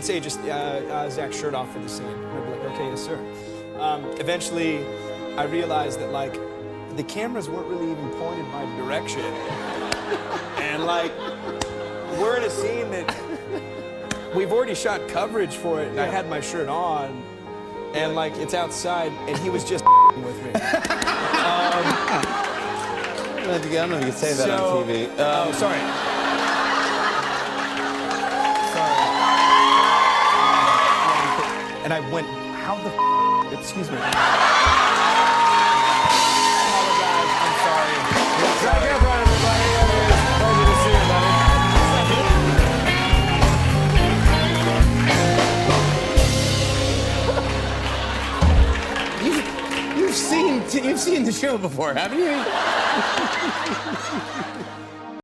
would say just Zach, shirt off for the scene. And I'd be like, okay, yes, sir. Eventually, I realized that like the cameras weren't really even pointed my direction, and like we're in a scene that we've already shot coverage for it, and I had my shirt on, and like it's outside, and he was just with me. I don't know if you can say that on TV. Oh, sorry. And I went, how the excuse me. Apologize, I'm sorry. Zach Efron, everybody. Pleasure to see you, buddy. You've seen the show before, haven't you?